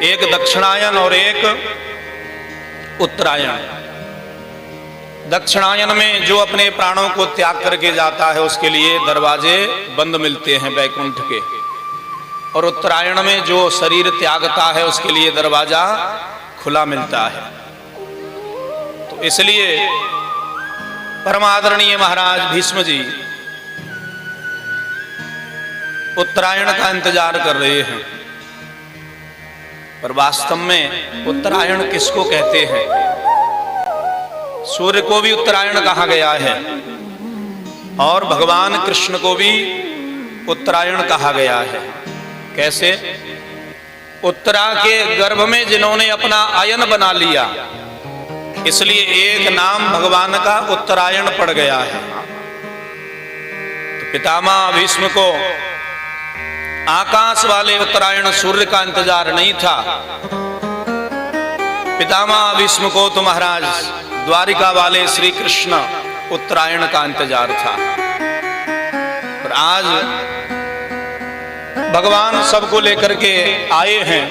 एक दक्षिणायन और एक उत्तरायण। दक्षिणायन में जो अपने प्राणों को त्याग करके जाता है उसके लिए दरवाजे बंद मिलते हैं बैकुंठ के, और उत्तरायण में जो शरीर त्यागता है उसके लिए दरवाजा खुला मिलता है। तो इसलिए परम आदरणीय महाराज भीष्म जी उत्तरायण का इंतजार कर रहे हैं, पर वास्तव में उत्तरायण किसको कहते हैं? सूर्य को भी उत्तरायण कहा गया है और भगवान कृष्ण को भी उत्तरायण कहा गया है। कैसे? उत्तरा के गर्भ में जिन्होंने अपना आयन बना लिया, इसलिए एक नाम भगवान का उत्तरायण पड़ गया है। तो पितामह भीष्म को आकाश वाले उत्तरायण सूर्य का इंतजार नहीं था, पितामह भीष्म को तो महाराज द्वारिका वाले श्री कृष्ण उत्तरायण का इंतजार था। और आज भगवान सबको लेकर के आए हैं।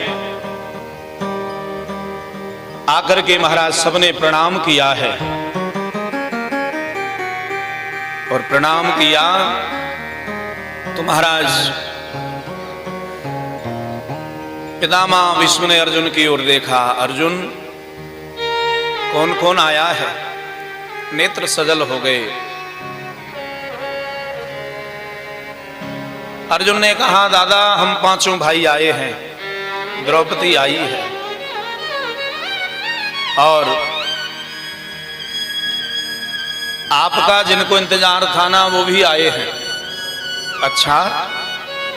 आकर के महाराज सबने प्रणाम किया है, और प्रणाम किया तो महाराज पितामह भीष्म ने अर्जुन की ओर देखा। अर्जुन, कौन कौन आया है? नेत्र सजल हो गए। अर्जुन ने कहा, दादा हम पांचों भाई आए हैं, द्रौपदी आई है और आपका जिनको इंतजार था ना वो भी आए हैं। अच्छा,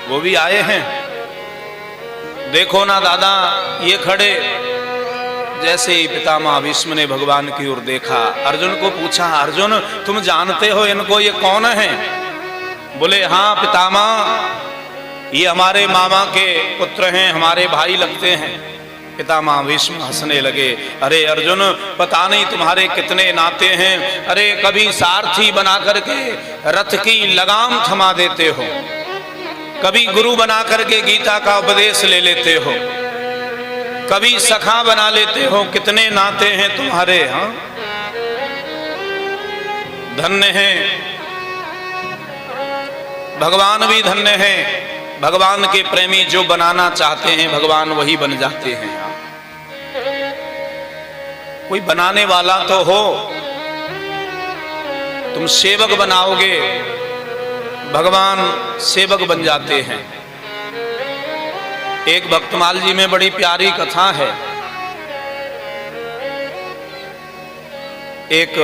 वो भी आए हैं? देखो ना दादा, ये खड़े। जैसे ही पितामह भीष्म ने भगवान की ओर देखा, अर्जुन को पूछा, अर्जुन तुम जानते हो इनको, ये कौन है? बोले, हाँ पितामह, ये हमारे मामा के पुत्र हैं, हमारे भाई लगते हैं। पितामह भीष्म हंसने लगे। अरे अर्जुन, पता नहीं तुम्हारे कितने नाते हैं। अरे कभी सारथी बना करके रथ की लगाम थमा देते हो, कभी गुरु बना करके गीता का उपदेश ले लेते हो, कभी सखा बना लेते हो। कितने नाते हैं तुम्हारे। हाँ, धन्य हैं, भगवान भी धन्य हैं। भगवान के प्रेमी जो बनाना चाहते हैं भगवान वही बन जाते हैं। कोई बनाने वाला तो हो। तुम सेवक बनाओगे, भगवान सेवक बन जाते हैं। एक भक्तमाल जी में बड़ी प्यारी कथा है। एक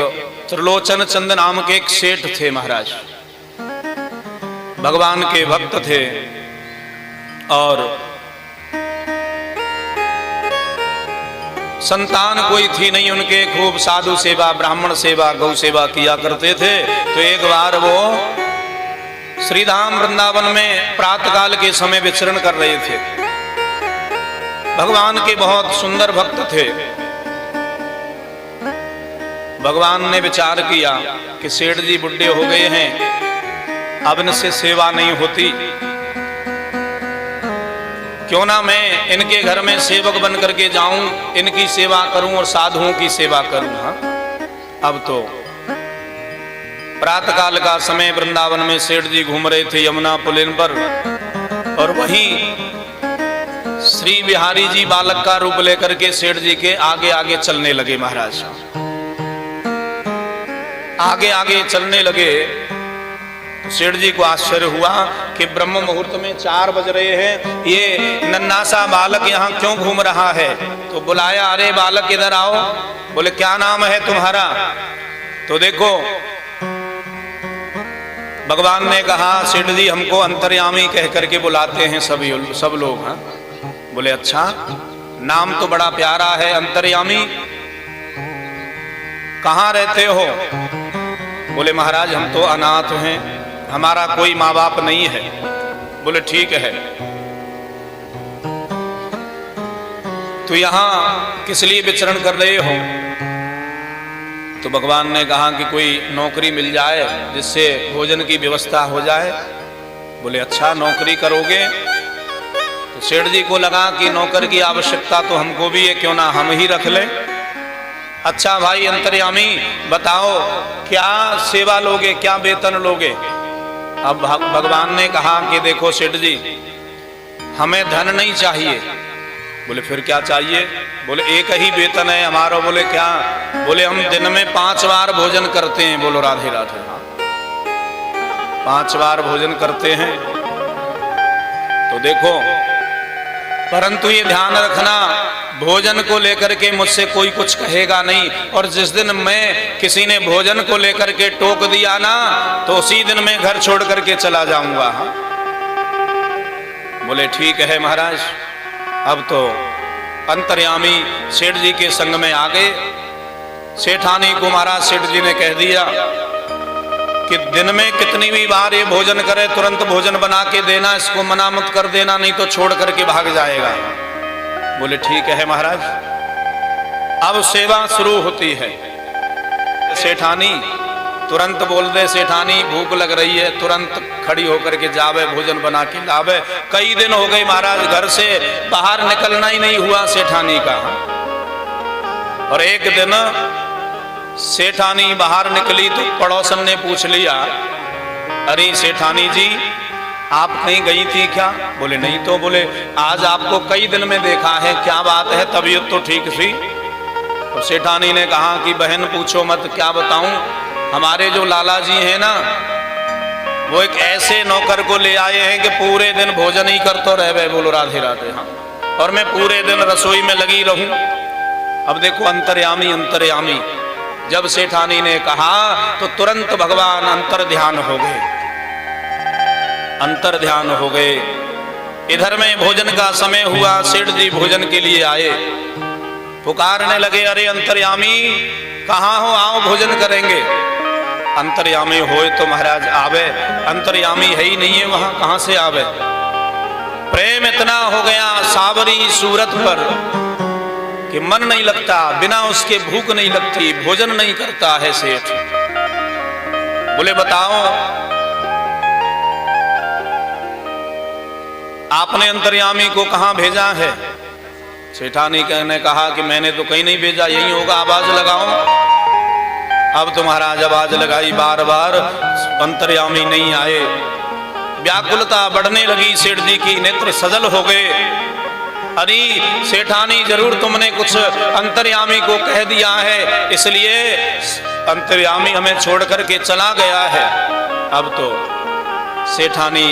त्रिलोचन चंद नाम के एक सेठ थे महाराज, भगवान के भक्त थे, और संतान कोई थी नहीं उनके। खूब साधु सेवा, ब्राह्मण सेवा, गौ सेवा किया करते थे। तो एक बार वो श्रीधाम वृंदावन में प्रातःकाल के समय विचरण कर रहे थे। भगवान के बहुत सुंदर भक्त थे। भगवान ने विचार किया कि सेठ जी बुढ़े हो गए हैं, अब इनसे सेवा नहीं होती, क्यों ना मैं इनके घर में सेवक बन करके जाऊं, इनकी सेवा करूं और साधुओं की सेवा करूं। हाँ, अब तो प्रातःकाल का समय वृंदावन में सेठ जी घूम रहे थे यमुना पुलिन पर, और वहीं श्री बिहारी जी बालक का रूप लेकर के सेठ जी के आगे आगे चलने लगे। महाराज आगे आगे चलने लगे। सेठ जी को आश्चर्य हुआ कि ब्रह्म मुहूर्त में 4 बज रहे हैं, ये नन्हा सा बालक यहाँ क्यों घूम रहा है? तो बुलाया, अरे बालक इधर आओ। बोले, क्या नाम है तुम्हारा? तो देखो भगवान ने कहा, सेठ जी हमको अंतर्यामी कह करके बुलाते हैं सब लोग। हाँ, बोले अच्छा, नाम तो बड़ा प्यारा है अंतर्यामी, कहाँ रहते हो? बोले महाराज हम तो अनाथ हैं, हमारा कोई माँ बाप नहीं है। बोले ठीक है, तो यहां किस लिए विचरण कर रहे हो? तो भगवान ने कहा कि कोई नौकरी मिल जाए जिससे भोजन की व्यवस्था हो जाए। बोले अच्छा, नौकरी करोगे तो सेठ जी को लगा कि नौकर की आवश्यकता तो हमको भी है, क्यों ना हम ही रख लें। अच्छा भाई अंतर्यामी बताओ क्या सेवा लोगे, क्या वेतन लोगे? अब भगवान ने कहा कि देखो सेठ जी, हमें धन नहीं चाहिए। बोले फिर क्या चाहिए? बोले एक ही वेतन है हमारा। बोले क्या? बोले हम दिन में 5 बार भोजन करते हैं। बोलो राधे राधे। 5 बार भोजन करते हैं। तो देखो, परंतु ये ध्यान रखना, भोजन को लेकर के मुझसे कोई कुछ कहेगा नहीं, और जिस दिन मैं किसी ने भोजन को लेकर के टोक दिया ना, तो उसी दिन मैं घर छोड़ करके चला जाऊंगा। बोले ठीक है महाराज। अब तो अंतर्यामी सेठ जी के संग में आ गए। सेठानी को महाराज सेठ जी ने कह दिया कि दिन में कितनी भी बार ये भोजन करे तुरंत भोजन बना के देना, इसको मना मत कर देना, नहीं तो छोड़ करके भाग जाएगा। बोले ठीक है महाराज। अब सेवा शुरू होती है। सेठानी तुरंत बोल दे, सेठानी भूख लग रही है, तुरंत खड़ी होकर के जावे, भोजन बना के लावे। कई दिन हो गए महाराज, घर से बाहर निकलना ही नहीं हुआ सेठानी का। और एक दिन सेठानी बाहर निकली तो पड़ोसन ने पूछ लिया, अरे सेठानी जी आप कहीं गई थी क्या? बोले नहीं तो। बोले आज आपको कई दिन में देखा है, क्या बात है, तबीयत तो ठीक थी? तो सेठानी ने कहा कि बहन पूछो मत, क्या बताऊं, हमारे जो लाला जी हैं ना, वो एक ऐसे नौकर को ले आए हैं कि पूरे दिन भोजन ही करते रहे। बोलो राधे राधे। हाँ, और मैं पूरे दिन रसोई में लगी रहूं। अब देखो अंतर्यामी अंतर्यामी, जब सेठानी ने कहा तो तुरंत भगवान अंतर ध्यान हो गए, अंतर ध्यान हो गए। इधर में भोजन का समय हुआ, सेठ जी भोजन के लिए आए, पुकारने लगे, अरे अंतर्यामी कहाँ हो, आओ भोजन करेंगे। अंतर्यामी होए तो महाराज आवे, अंतर्यामी है ही नहीं है वहां, कहां से आवे। प्रेम इतना हो गया सावरी सूरत पर कि मन नहीं लगता, बिना उसके भूख नहीं लगती, भोजन नहीं करता है सेठ। बोले बताओ आपने अंतर्यामी को कहां भेजा है? सेठानी ने कहा कि मैंने तो कहीं नहीं भेजा, यही होगा, आवाज लगाओ। अब तो महाराज आवाज लगाई, बार बार अंतर्यामी नहीं आए। व्याकुलता बढ़ने लगी सेठ जी की, नेत्र सजल हो गए। अरे सेठानी जरूर तुमने कुछ अंतर्यामी को कह दिया है, इसलिए अंतर्यामी हमें छोड़ करके चला गया है। अब तो सेठानी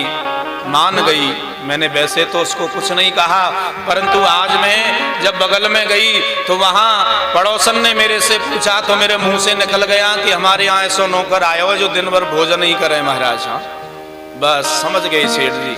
मान गई, मैंने वैसे तो उसको कुछ नहीं कहा, परंतु आज मैं जब बगल में गई तो वहां पड़ोसन ने मेरे से पूछा तो मेरे मुंह से निकल गया कि हमारे यहाँ ऐसा नौकर आया हो जो दिन भर भोजन नहीं करे महाराज। हाँ बस समझ गए सेठ जी।